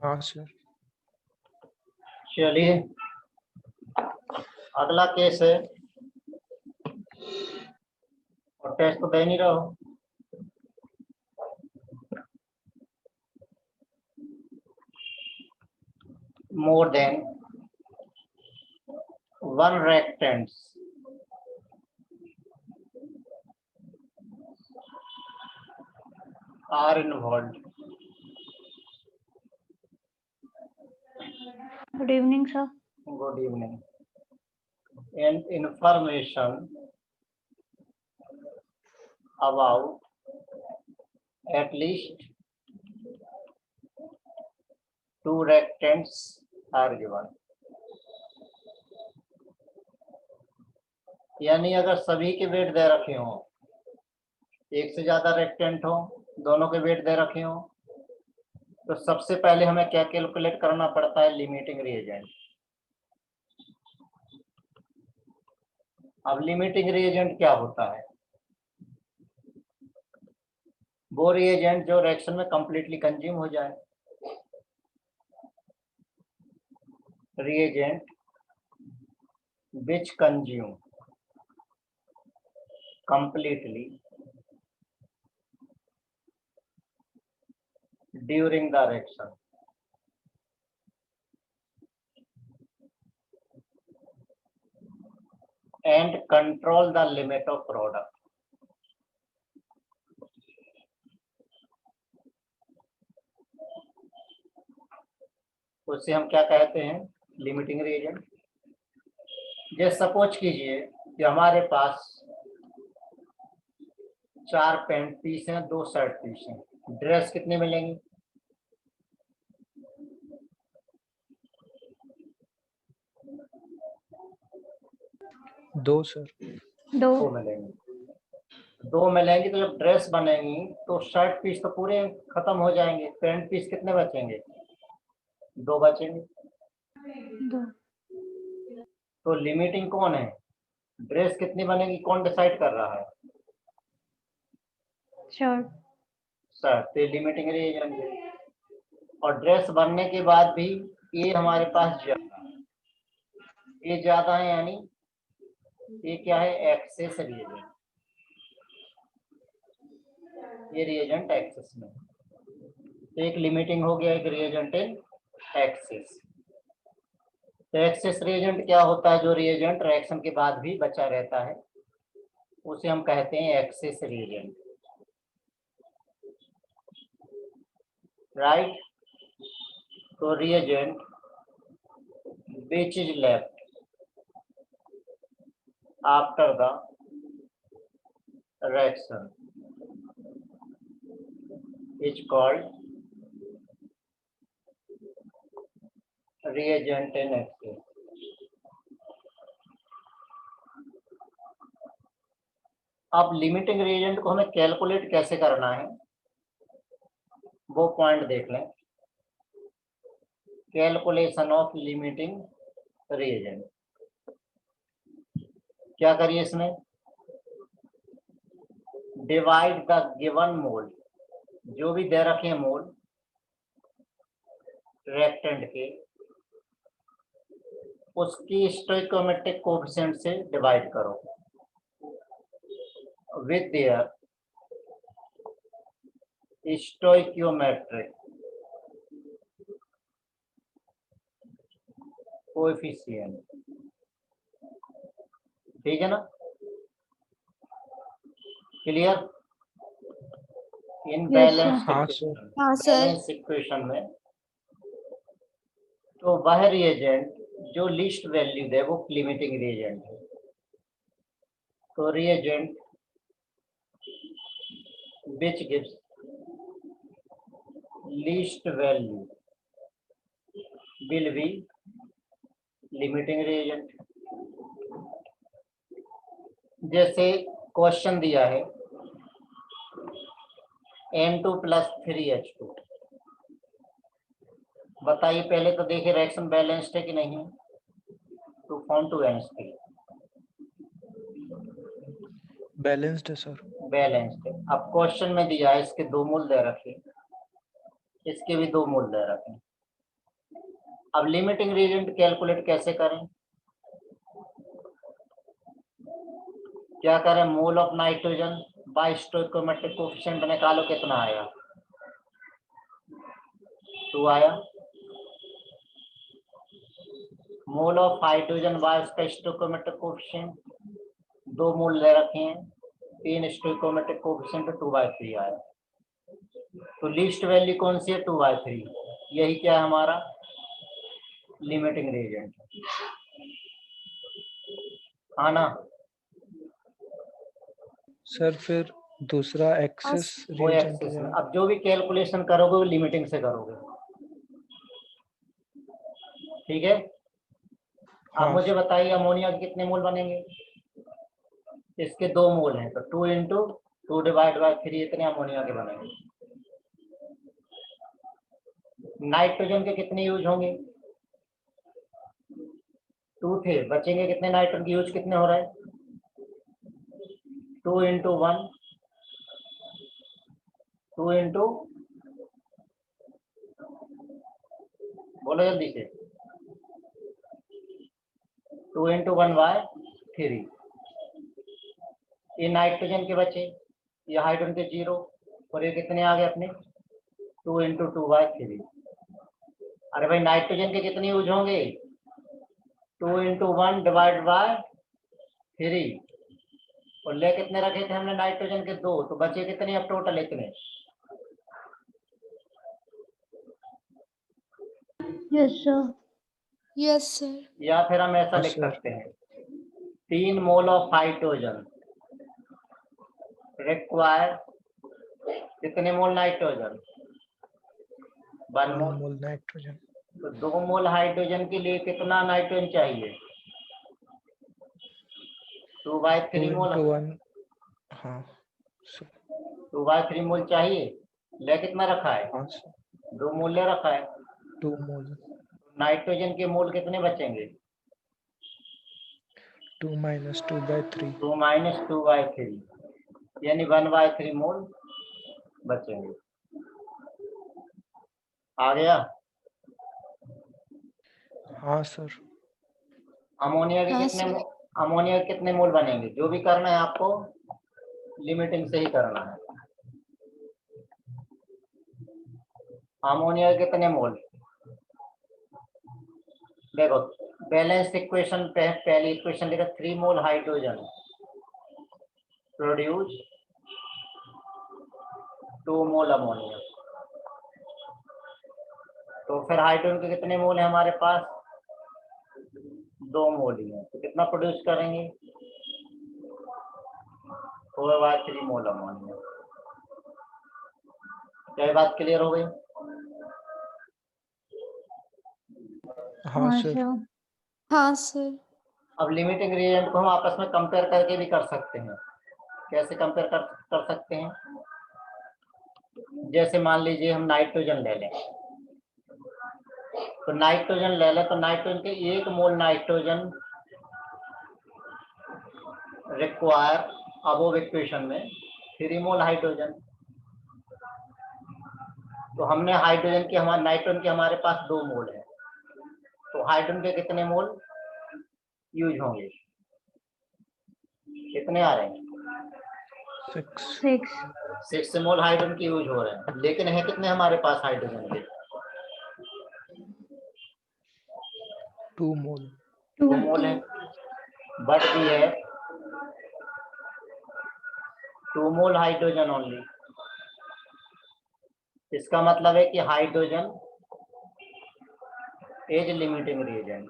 हाँ सर। चलिए अगला केस है, और टेस्ट तो दे नहीं रहा हो। More than one reactants are involved. Good evening, sir. Good evening. And information about at least two reactants are given. यानी अगर सभी के वेट दे रखे हों, एक से ज्यादा रिएक्टेंट हो, दोनों के वेट दे रखे हों, तो सबसे पहले हमें क्या कैलकुलेट करना पड़ता है? Limiting reagent. अब लिमिटिंग रिएजेंट क्या होता है? वो रिएजेंट जो रिएक्शन में कंप्लीटली कंज्यूम हो जाए। Reagent which consume completely during the reaction and control the limit of product. उसे हम क्या कहते हैं? Limiting reagent. जैसे सपोज कीजिए कि हमारे पास 4 पेंट पीस हैं, 2 शर्ट पीस हैं। ड्रेस कितनी मिलेंगी? 2 सर। 2 मिलेंगी। 2 मिलेंगी तो जब ड्रेस बनेंगी तो शर्ट पीस तो पूरे खत्म हो जाएंगे। पेंट पीस कितने बचेंगे? 2 बचेंगे। 2 तो लिमिटिंग कौन है? ड्रेस कितनी बनेगी कौन डिसाइड कर रहा है? शर्ट। सर तो लिमिटिंग रिएजेंट है। और ड्रेस बनने के बाद भी ये हमारे पास ज्यादा है, ये ज्यादा है, यानी ये क्या है? Access reagent. ये रिएजेंट एक्सेस में, तो एक लिमिटिंग हो गया, एक रिएजेंट इन एक्सेस। तो एक्सेस रिएजेंट क्या होता है? जो रिएजेंट रिएक्शन के बाद भी बचा रहता है उसे हम कहते हैं एक्सेस रिएजेंट, राइट? तो reagent which is left after the reaction is called reagent in excess. अब लिमिटिंग रिएजेंट को हमें कैलकुलेट कैसे करना है वो पॉइंट देख लें। Calculation of limiting reagent. क्या करिए इसमें? डिवाइड द गिवन मोल, जो भी दे रखे हैं मोल रिएक्टेंट के, उसकी स्टोइकोमेट्रिक कोएफिशिएंट से डिवाइड करो विद देयर स्टोइकोमेट्रिक कोएफिशिएंट। ठीक है ना? क्लियर? इन बैलेंस इक्वेशन में तो वह रिएजेंट जो लीस्ट वैल्यू दे वो लिमिटिंग रिएजेंट है। तो reagent which gives least value will be limiting reagent। जैसे क्वेश्चन दिया है N2 + 3H2, बताइए पहले तो देखिए रिएक्शन बैलेंस्ड है कि नहीं? टू फॉर्म 2NH3 बैलेंस्ड है सर। बैलेंस्ड है। अब क्वेश्चन में दिया है इसके 2 मोल दे रखे, इसके भी 2 मोल दे रखे, अब लिमिटिंग रिएजेंट कैलकुलेट कैसे करें? क्या करें? Mole of nitrogen by stoichiometric coefficient निकालो, कितना आया? 2 आया। मोल ऑफ हाइड्रोजन बाय उसका स्टोइकोमेट्रिक कोएफिशिएंट 2 मोल ले रखे हैं, 3 स्टोइकोमेट्रिक कोएफिशिएंट 2/3 आया। तो लीस्ट वैल्यू कौन सी है? 2/3। यही क्या है हमारा लिमिटिंग रिएजेंट, हाँ ना? सर फिर दूसरा एक्सेस वो रिएजेंट एक्सेस में हुआ। अब जो भी कैलकुलेशन करोगे वो लिमिटिंग से करोगे, ठीक है? अब हाँ मुझे बताइए अमोनिया के कितने मोल बनेंगे? इसके 2 मोल हैं, तो 2 × 2/3 इतने अमोनिया के बनेंगे। नाइट्रोजन के कितने यूज होंगे? 2 थे, बचेंगे कितने? नाइट्रोजन की यूज कितने हो रहे हैं? 2 × 1, 2 × बोलो जल्दी से, 2 × 1/3। ये नाइट्रोजन के बचे, ये हाइड्रोजन के 0, और ये कितने आ गए अपने? 2 × 2/3। अरे भाई नाइट्रोजन के कितने यूज होंगे? 2 × 1/3, और ले कितने रखे थे हमने नाइट्रोजन के? 2, तो बचे कितने अब टोटल? इतने। Yes sir. Yes sir. या फिर हम ऐसा हाँ, लिख सर। सकते हैं, 3 मोल ऑफ हाइड्रोजन रिक्वायर कितने मोल नाइट्रोजन? 1 1 मोल। Mole nitrogen. तो 2 मोल हाइड्रोजन के लिए कितना नाइट्रोजन चाहिए? 2/3 2 मोल। × 1। हाँ सर। 2/3 मोल चाहिए। ले कितना रखा है? हाँ सर। 2 मोल ले रखा है। 2 मोल। नाइट्रोजन के मोल कितने बचेंगे? 2 - 2/3। 2 - 2/3, यानी 1/3 मोल बचेंगे। आ गया? हाँ सर। अमोनिया के हाँ कितने सर। अमोनिया के कितने मोल बनेंगे? जो भी करना है आपको लिमिटिंग से ही करना है। अमोनिया के कितने मोल? देखो बैलेंस इक्वेशन पे पहली इक्वेशन लिखा, 3 मोल हाइड्रोजन प्रोड्यूस 2 मोल अमोनिया। तो फिर हाइड्रोजन के कितने मोल है हमारे पास? 2 मोल ही है, तो कितना प्रोड्यूस करेंगे? 4/3 मोल अमोनिया। क्या ये बात क्लियर हो गई? हाँ हाँ सर। सर। हाँ सर। अब लिमिटिंग रिएजेंट को हम आपस में कंपेयर करके भी कर सकते हैं। कैसे कंपेयर कर सकते हैं? जैसे मान लीजिए हम नाइट्रोजन ले लें, तो नाइट्रोजन ले लें, तो नाइट्रोजन के 1 mole nitrogen require above equation में 3 मोल हाइड्रोजन। तो हमने हाइड्रोजन की हमारे नाइट्रोजन के हमारे पास 2 मोल है, तो हाइड्रोजन के कितने मोल यूज होंगे? कितने आ रहे हैं? 6। 6। 6 मोल हाइड्रोजन की यूज हो रहे हैं, लेकिन है कितने हमारे पास हाइड्रोजन के? 2 मोल। 2 मोल है, बट भी है 2 मोल हाइड्रोजन ओनली। इसका मतलब है कि हाइड्रोजन इज लिमिटिंग रिएजेंट।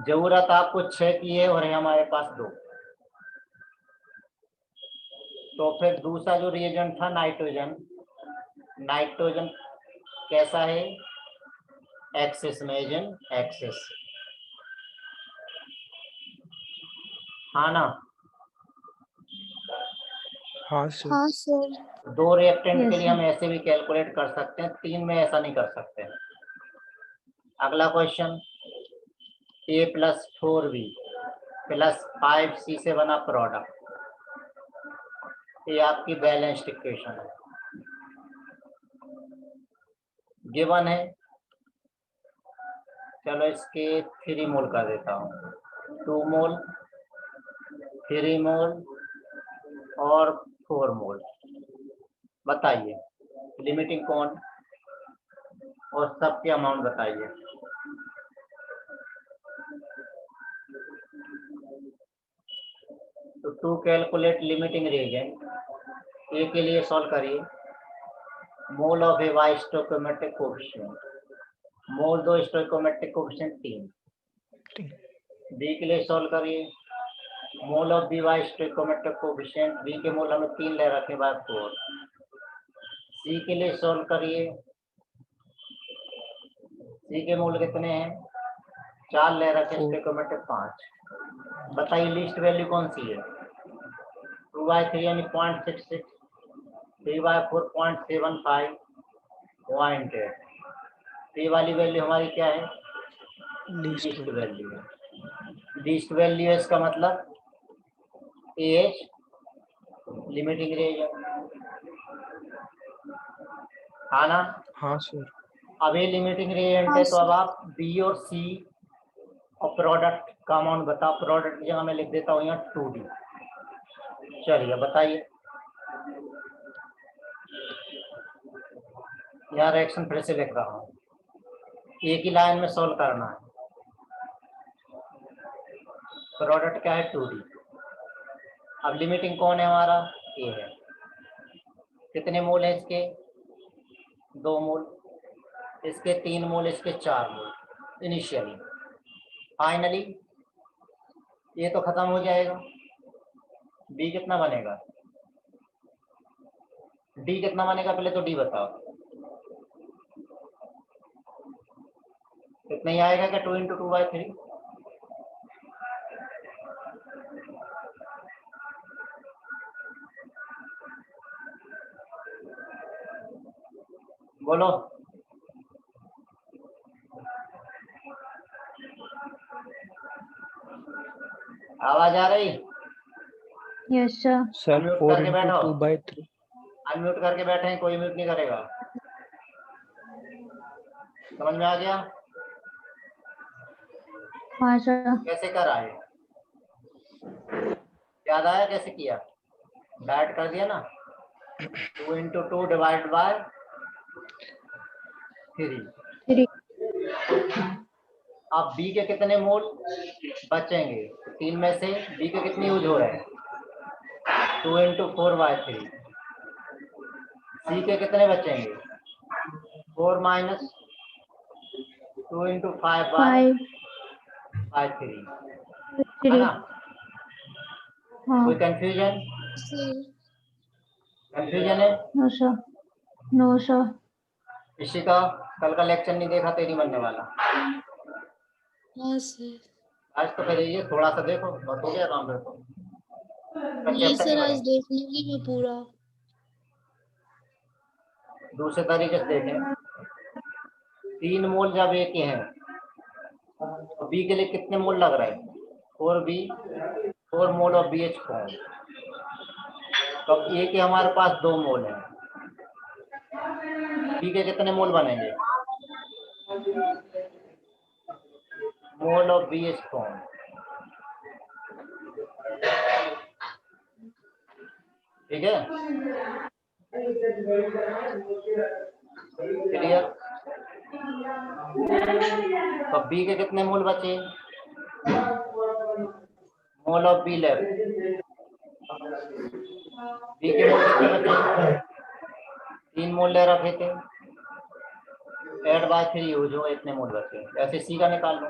जरूरत आपको 6 की है और है हमारे पास 2। तो फिर दूसरा जो रिएजेंट था नाइट्रोजन, नाइट्रोजन कैसा है? एक्सेस में, एक्सेस, हाँ ना? हाँ सर। हाँ सर। 2 रिएक्टेंट के यस लिए हम सर। ऐसे भी कैलकुलेट कर सकते हैं, 3 में ऐसा नहीं कर सकते। अगला क्वेश्चन, A + 4B + 5C से बना प्रोडक्ट, ये आपकी बैलेंस्ड इक्वेशन है। गिवन है चलो इसके 3 मोल कर देता हूँ, 2 मोल, 3 मोल और 4 मोल। बताइए लिमिटिंग कौन और सबके अमाउंट बताइए। तो to calculate limiting reagent, A के लिए सॉल्व करिए। Mole of A by stoichiometric coefficient, mole 2 stoichiometric coefficient 3। B के लिए सॉल्व करिए। Mole of B by stoichiometric coefficient, B के मोल हमें 3 ले रखे बाद 4। सी के लिए सॉल्व करिए। सी के मोल कितने हैं? 4 ले रखे, स्टोइकोमेट्रिक 5। बताइए लीस्ट वैल्यू कौन सी है? 2/3 यानी 0.66, 3/4 0.75, 0.8। ये वाली वैल्यू हमारी क्या है? लीस्ट वैल्यू है। लीस्ट वैल्यू है इसका मतलब एज लिमिटिंग रिएजेंट, हाँ ना? हाँ सर। अब ये लिमिटिंग रिएजेंट हाँ है तो अब सर। आप बी और सी और प्रोडक्ट का अमाउंट बताओ। प्रोडक्ट की जगह मैं लिख देता हूँ यहाँ 2D। चलिए बताइए। यहाँ रिएक्शन फिर से लिख रहा हूँ, एक ही लाइन में सॉल्व करना है। प्रोडक्ट क्या है? 2D। अब लिमिटिंग कौन है हमारा? ए है। कितने मोल है इसके? 2 मोल, इसके 3 मोल, इसके 4 मोल इनिशियली। फाइनली ये तो खत्म हो जाएगा। बी कितना बनेगा? डी कितना बनेगा? पहले तो डी बताओ। कितना ही आएगा क्या? 2 × 2/3। बोलो। आवाज आ रही? Yes sir. सर अनम्यूट 4 करके × बैठो। 2/3। अनम्यूट करके बैठे हैं, कोई म्यूट नहीं करेगा। समझ में आ गया? हाँ सर। कैसे कर आए? याद आया कैसे किया? डाइट कर दिया ना। 2 × 2 डिवाइड बाय 3। 3। अब बी के कितने मोल बचेंगे? 3 में से बी के कितनी यूज हो रहे हैं? 2 × 4/3। सी के कितने बचेंगे? 4 - 2 × 5/3, 5 है 3। ना? हाँ। कोई कंफ्यूजन? सर। कंफ्यूजन है? No sir. No sir. Rishika कल का लेक्चर नहीं देखा, तेरी बनने वाला। हाँ सर। आज तो फिर ये थोड़ा सा देखो, बहुत हो गया काम। फिर तो नहीं चैप्टर सर, नहीं आज बने। देख लूंगी मैं पूरा। दूसरे तरीके से देखें, 3 मोल जब ए के हैं तो बी के लिए कितने मोल लग रहे हैं? 4B, 4 mole of BH form. तो अब ए के हमारे पास 2 मोल हैं, बी के कितने मोल बनेंगे? Mole of BH form. ठीक है, क्लियर? तो बी के कितने मोल बचे? Mole of B left. B के मोल कितने बचे? 3 मोल ले रखे थे, 8/3 यूज हो, इतने मोल बचे। ऐसे सी का निकाल लो।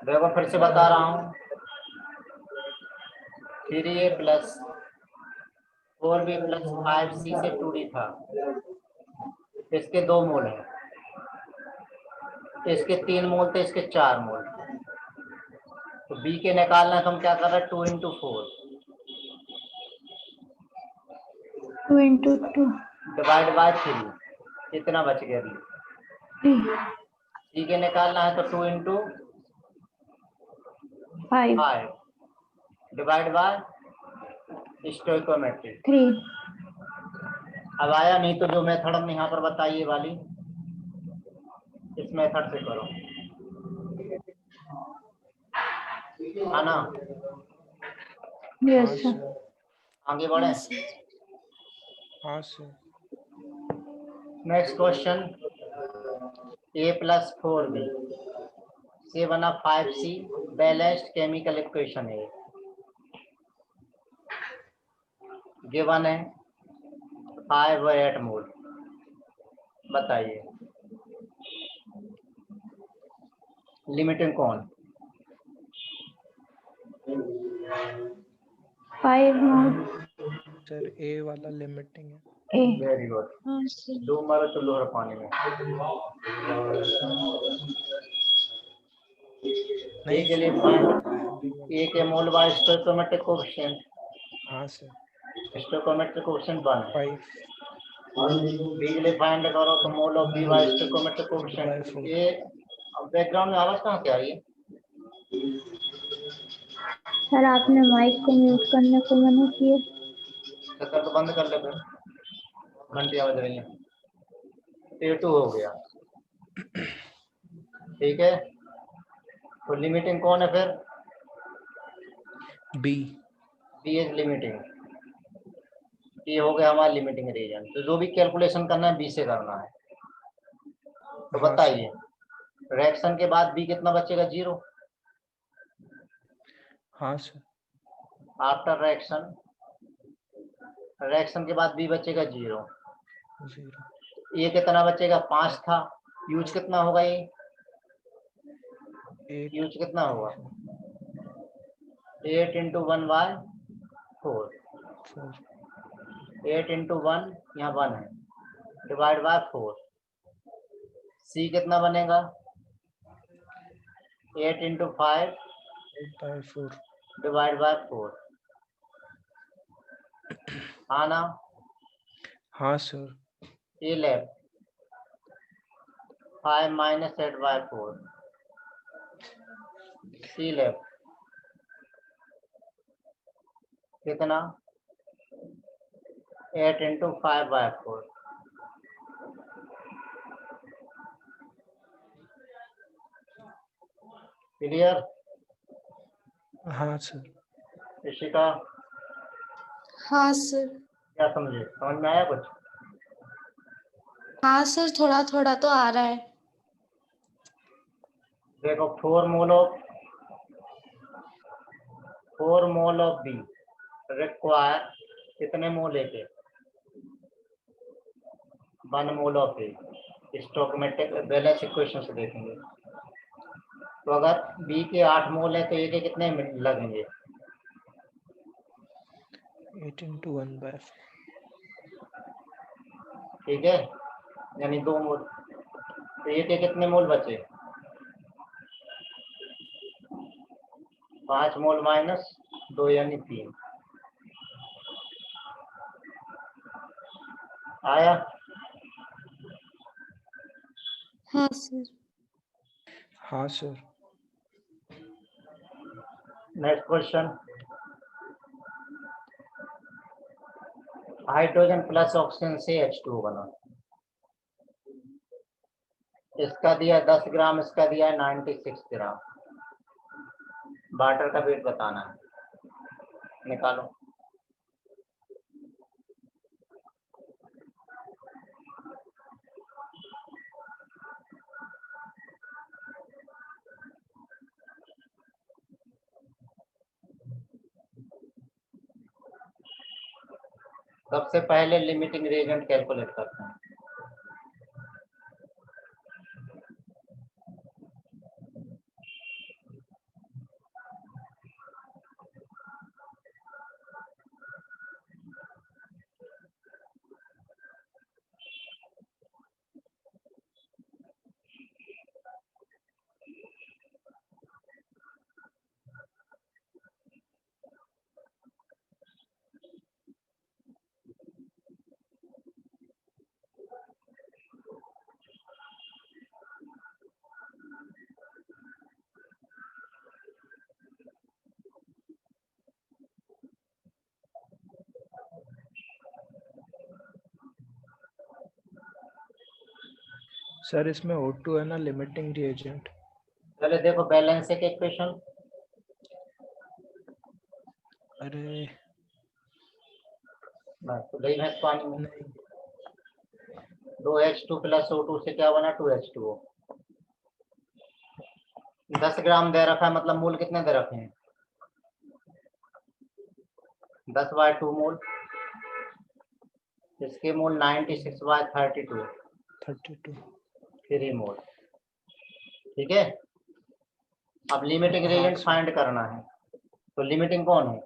देखो फिर से बता रहा हूँ, 3A + 4B + 5C से 2D था। इसके 2 मोल हैं, इसके 3 मोल थे, इसके 4 मोल। तो बी के निकालना है तो हम क्या कर रहे हैं? 2 × 4 2 × 2 डिवाइड बाय 3। कितना बच गया बी? 3। सी के निकालना है तो 2 × 5 5 डिवाइड बाय स्टोइकोमेट्रिक। 3। अब आया नहीं तो जो मेथड हमने यहाँ पर बताई ये वाली, इस मेथड से करो, है ना? यस हाँ सर। सर। आगे बढ़े। हाँ सर। हाँ sir. Next question, a + 4b से बना 5c बैलेंस्ड केमिकल इक्वेशन है, गिवन है 5 व 8 मोल, बताइए लिमिटिंग कौन? 5 मोल सर ए वाला लिमिटिंग है। ए। वेरी गुड, हाँ सर। दो मारो चुल्लू और पानी में। नहीं ए के लिए सर, फाइंड बी वाला। ए के मोल बाय स्टोइकोमेट्रिक कोएफिशिएंट, हाँ सर। स्टोइकोमेट्रिक कोएफिशिएंट 1 है। 5 बी के लिए फाइंड करो तो mole of B by stoichiometric by coefficient. 4। ये बैकग्राउंड में आवाज कहाँ से आ रही है? सर आपने माइक को म्यूट करने को मना किया। शक्कर तो बंद कर ले फिर, घंटी आवाज रही है। A2 हो गया, ठीक है। तो लिमिटिंग कौन है फिर? बी। बी इज लिमिटिंग, ये हो गया हमारा लिमिटिंग रीजन। तो जो भी कैलकुलेशन करना है बी से करना है। तो हाँ सर। बताइए रिएक्शन के बाद बी कितना बचेगा? 0। हाँ सर। आफ्टर रिएक्शन, रिएक्शन के बाद बी बचेगा 0। 0। ये कितना बचेगा? 5 था। यूज कितना होगा? ये 8। यूज कितना होगा? 8 × 1/4। 4। 8 × 1, यहाँ 1 है, डिवाइड बाय 4। सी कितना बनेगा? 8 × 5 8/4। Divide by 4। हाँ ना? हाँ सर। ये लेफ्ट 5 - 8/4। सी लेफ्ट कितना? 8 × 5/4। क्लियर? हाँ सर। ऋषिका हाँ सर। क्या समझे? समझ में आया कुछ? हाँ सर, थोड़ा थोड़ा तो आ रहा है। देखो 4 मोल ऑफ बी रिक्वायर कितने मोल लेके? 1 मोल of A. Stoichiometric balance equation से देखेंगे तो अगर बी के 8 मोल है तो ए के कितने लगेंगे? 8 × 1/4। ठीक है, यानी 2 मोल। तो ए के कितने मोल बचे? 5 मोल माइनस 2 यानी 3। आया? हाँ सर। हाँ sir. Next question, hydrogen plus oxygen से H2O बना। इसका दिया 10 ग्राम, इसका दिया 96 ग्राम। वाटर का वेट बताना है, निकालो। सबसे पहले लिमिटिंग रिएजेंट कैलकुलेट करते हैं। सर इसमें O2 है ना लिमिटिंग रिएजेंट। पहले देखो बैलेंस एक इक्वेशन, अरे तो गई भैंस पानी में। नहीं, 2H2 प्लस O2 से क्या बना 2H2O। 10 ग्राम दे रखा है, मतलब मोल कितने दे रखे हैं 10/2 मोल। इसके मोल 96/32 32। 3 मोल। ठीक है, अब लिमिटिंग हाँ रिएजेंट सर। फाइंड करना है, तो लिमिटिंग कौन है,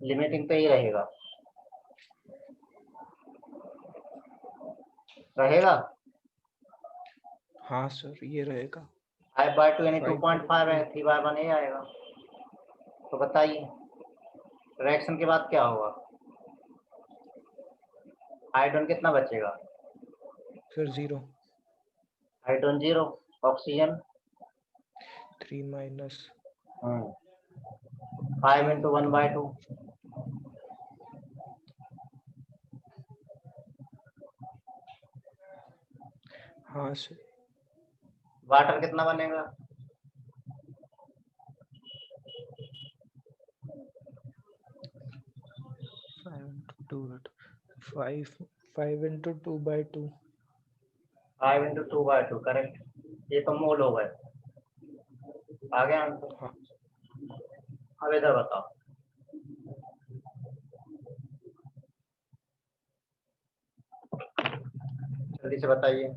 लिमिटिंग तो ही रहेगा रहेगा हाँ सर ये रहेगा 5/2 यानी 5/2 2.5 है, 3/1 ही आएगा। तो बताइए रिएक्शन के बाद क्या होगा, हाइड्रोजन कितना बचेगा, फिर 0 हाइड्रोजन 0, ऑक्सीजन 3 माइनस 5 × 1/2, हाँ सर वाटर कितना बनेगा, 5 into 2/2। 5 × 2/2 करेक्ट। ये तो मोल हो गए, आ गया आंसर। हाँ अब इधर बताओ, जल्दी से बताइए।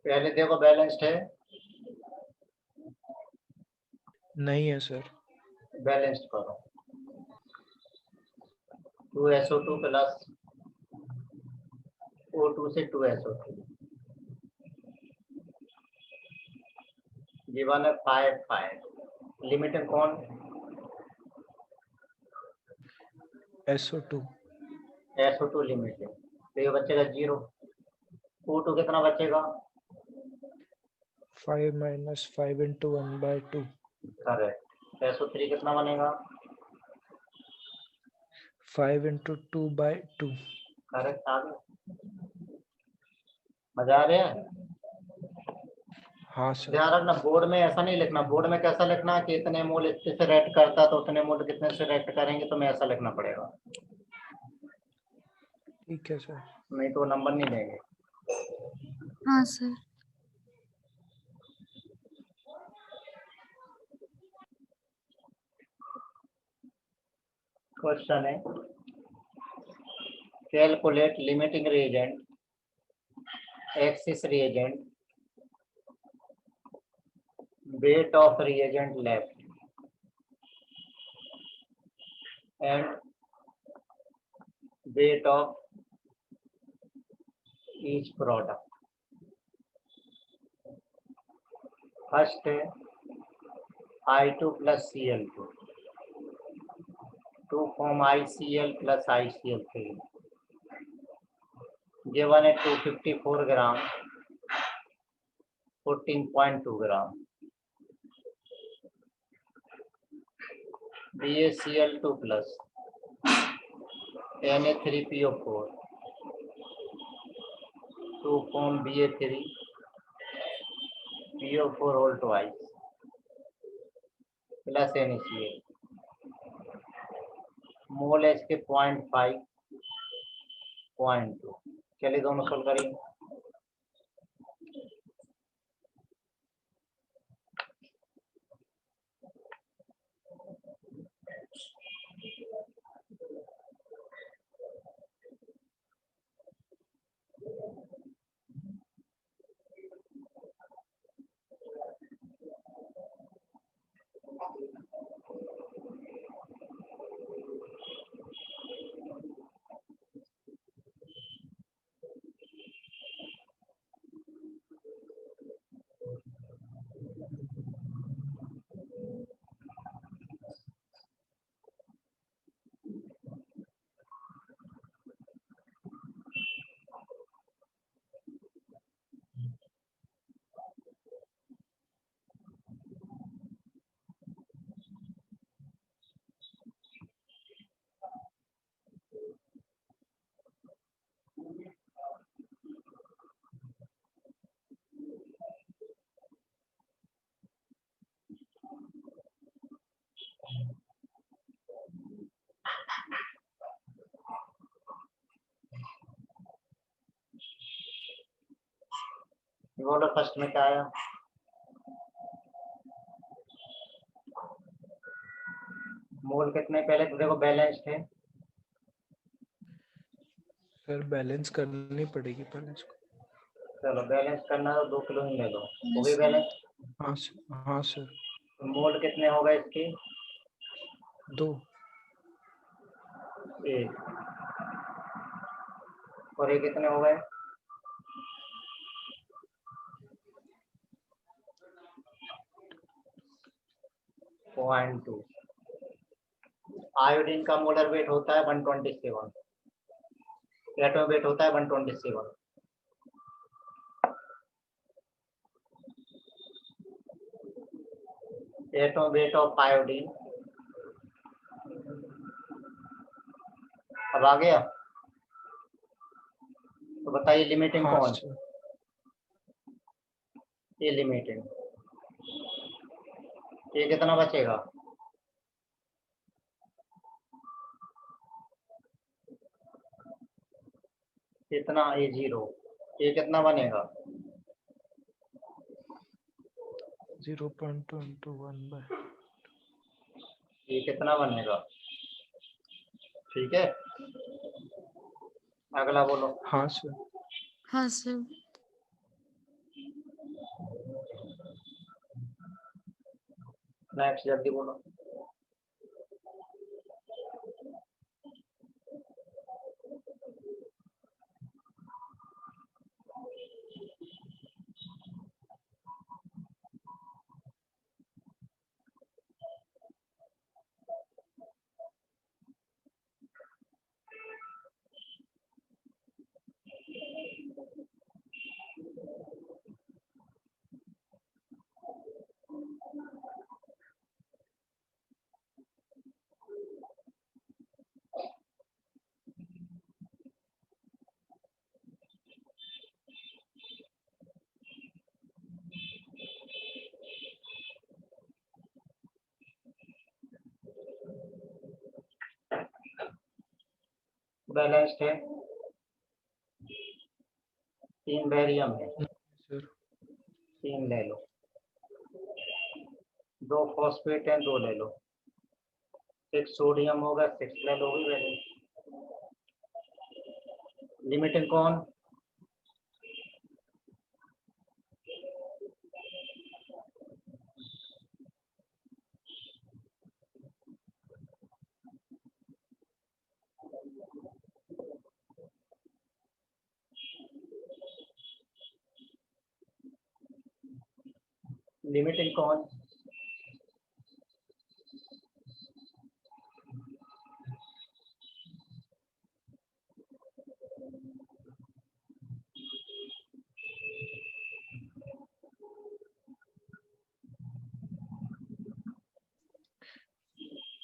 पहले देखो बैलेंस्ड है, नहीं है सर। बैलेंस्ड करो। 2SO2 प्लस O2 से 2SO2 जीवन है 5/5। लिमिटिंग कौन, SO2 SO2 लिमिटिंग, तो ये बचेगा 0। O2 कितना बचेगा, 5 minus 5 into 1/2। करेक्ट। SO3 कितना बनेगा, 5 into 2/2। करेक्ट। आ गया, मजा आ रहा है। हाँ सर। ध्यान रखना बोर्ड में ऐसा नहीं लिखना, बोर्ड में कैसा लिखना कि इतने मोल इतने से रेक्ट करता तो उतने मोल कितने से रेक्ट करेंगे, तो मैं ऐसा लिखना पड़ेगा, ठीक है सर। नहीं तो नंबर नहीं देंगे। हाँ सर। क्वेश्चन है calculate limiting reagent, axis reagent, weight of reagent left and weight of each product. First है I2 plus Cl2 to form ICl plus ICl3, given at 254 gram 14.2 gram, BaCl2 plus Na3PO4 to form Ba3PO4 whole twice plus NaCl, मोल है इसके 0.5 0.2। चलिए दोनों solve करिए। बोलो first में क्या आया? मोल कितने पहले तो देखो बैलेंस थे। सर बैलेंस करनी पड़ेगी पहले इसको। चलो बैलेंस करना तो 2 किलो ही ले लो। हाँ वो भी सर। बैलेंस। हाँ सर, हाँ सर। मोल कितने हो गए इसके? 2। 1। और ये कितने हो गए? 0.2। आयोडीन का मोलर वेट होता है 127। एटॉमिक वेट होता है 127। Atomic weight of iodine. अब आ गया तो बताइए लिमिटिंग हाँ कौन? सर। ये लिमिटिंग। ये कितना बचेगा? कितना? ये 0। ये कितना बनेगा? 0.21/। ये कितना बनेगा? ठीक है, अगला बोलो। हाँ सर। हाँ सर। नेक्स्ट जल्दी बोलो। बैलेंस्ड है, 3 बैरियम है, सर 3 ले लो। 2 फॉस्फेट है, 2 ले लो। 6 सोडियम होगा, 6 ले लो भी बैलेंस। लिमिटिंग कौन? लिमिटिंग कौन?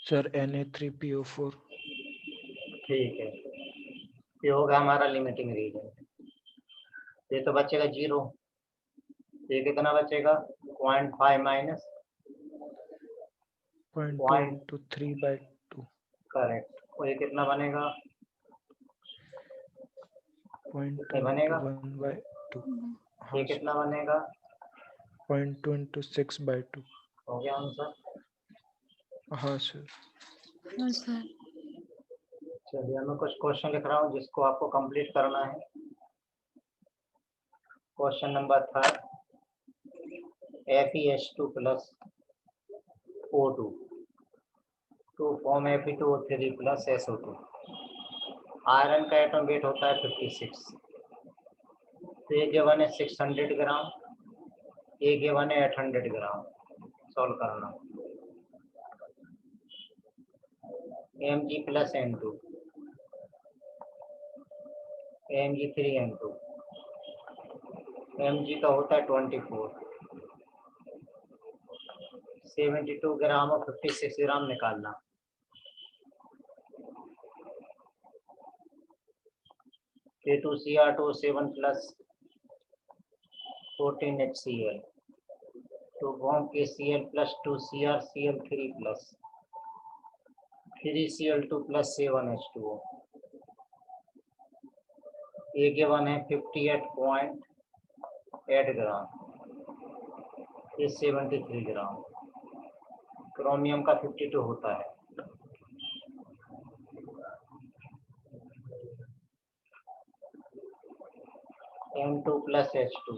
Sir Na3PO4। ठीक है, ये होगा हमारा लिमिटिंग रीजन। ये तो बचेगा 0। ये कितना बचेगा? 0.5 माइनस 0.2 into 3/2। करेक्ट। और ये कितना बनेगा? 0.2 ये बनेगा। into 1/2। ये हाँ सर। कितना बनेगा? 0.2 into 6/2। हो गया आंसर। हाँ सर। हाँ सर। चलिए मैं कुछ क्वेश्चन लिख रहा हूँ जिसको आपको कंप्लीट करना है। Question number 3, FeH2 plus O2 to form Fe2O3 plus SO2। Iron का एटम वेट होता है 56। तो ये गिवन है 600 ग्राम, ये गिवन है 800 ग्राम। सॉल्व करना। Mg plus N2, Mg3N2। Mg का होता है 24। 72 ग्राम और 56 ग्राम निकालना। K2Cr2O7 plus 14HCl to form KCl plus 2CrCl3 plus 3Cl2 plus 7H2O। ये गिवन है 58.5 8 ग्राम, ये 73 ग्राम। क्रोमियम का 52 होता है। M2 plus H2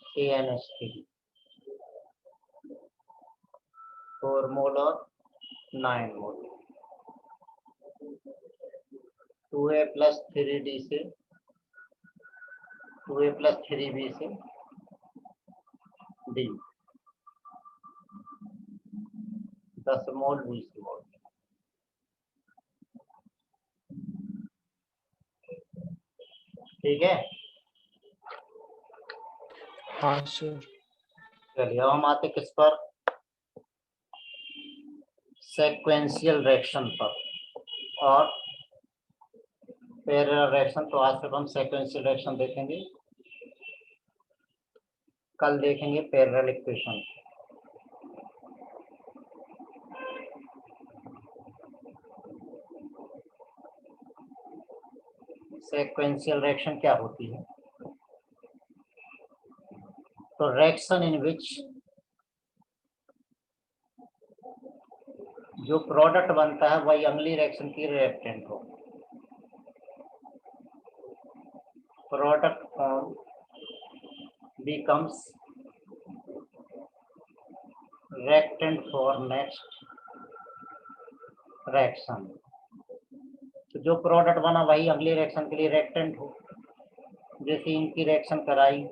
CnH3 4 मोल और 9 मोल। 2A plus 3D से 2A plus 3B से D 10 मोल 20 मोल। ठीक है। हाँ सर। चलिए अब हम आते किस पर, सेक्वेंशियल रिएक्शन पर। और पैरेलल रिएक्शन तो आज सिर्फ हम सेक्वेंशियल रिएक्शन देखेंगे, कल देखेंगे पैरेलल इक्वेशन। सेक्वेंशियल रिएक्शन क्या होती है? तो रिएक्शन इन विच जो प्रोडक्ट बनता है वही अगली रिएक्शन की रिएक्टेंट हो। Product form becomes reactant for next reaction। तो जो प्रोडक्ट बना वही अगली रिएक्शन के लिए रिएक्टेंट हो। जैसे इनकी रिएक्शन कराई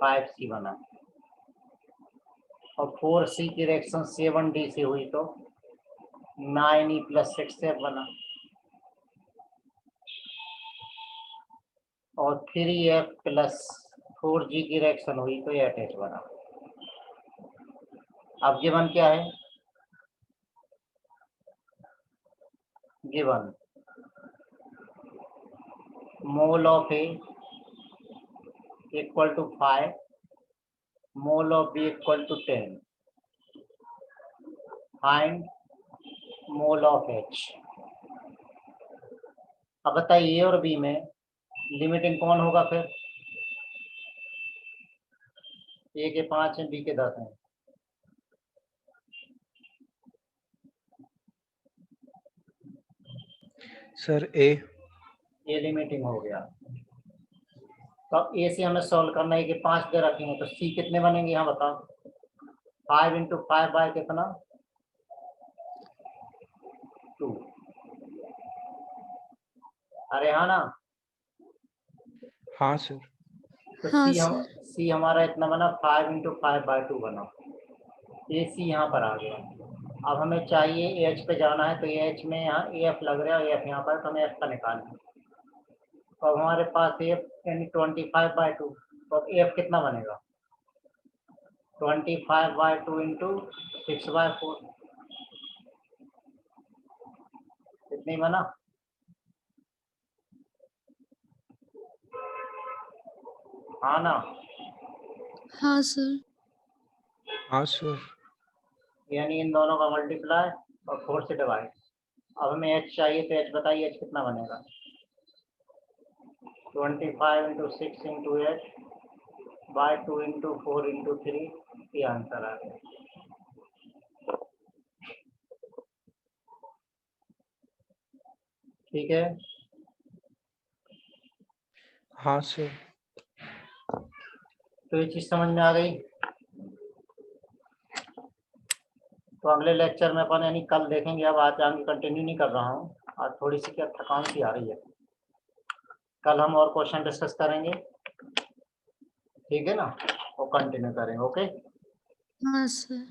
5C बना और 4C की रिएक्शन 7D से हुई तो 9E plus 6F बना और 3F plus 4G की रिएक्शन हुई तो 8H बना। अब गिवन क्या है? Given mole of A equal to 5, mole of B equal to 10, find mole of H। अब बताइए A और B में लिमिटिंग कौन होगा? फिर A के 5 है, B के 10 है। सर A लिमिटिंग हो गया। तो अब A से हमें सॉल्व करना है कि 5 दे रखेंगे तो C कितने बनेंगे यहाँ बताओ? 5 × 5 बाय कितना? 2। अरे हाँ ना। हाँ सर। तो हाँ C C हमारा इतना बना, 5 × 5 बाय 2 बना। AC यहाँ पर आ गया। अब हमें चाहिए H पे जाना है तो H में यहाँ AF लग रहा है, AF यहाँ पर, तो हमें F का निकालना। अब हमारे पास F यानी 25 बाय 2, तो F कितना बनेगा? 25 बाय 2 × 6 बाय 4। कितनी बना? हाँ ना। हाँ सर। हाँ सर। यानी इन दोनों का मल्टीप्लाई और 4 से डिवाइड। अब हमें H चाहिए तो H बताइए H कितना बनेगा? 25 × 6 × H बाय 2 × 4 × 3, ये आंसर आ गया। ठीक है। हाँ सर। तो ये चीज समझ में आ गई। तो अगले लेक्चर में अपन यानी कल देखेंगे। अब आज आगे कंटिन्यू नहीं कर रहा हूँ, आज थोड़ी सी क्या थकान सी आ रही है। कल हम और क्वेश्चन डिस्कस करेंगे, ठीक है ना, वो कंटिन्यू करेंगे। ओके हाँ सर।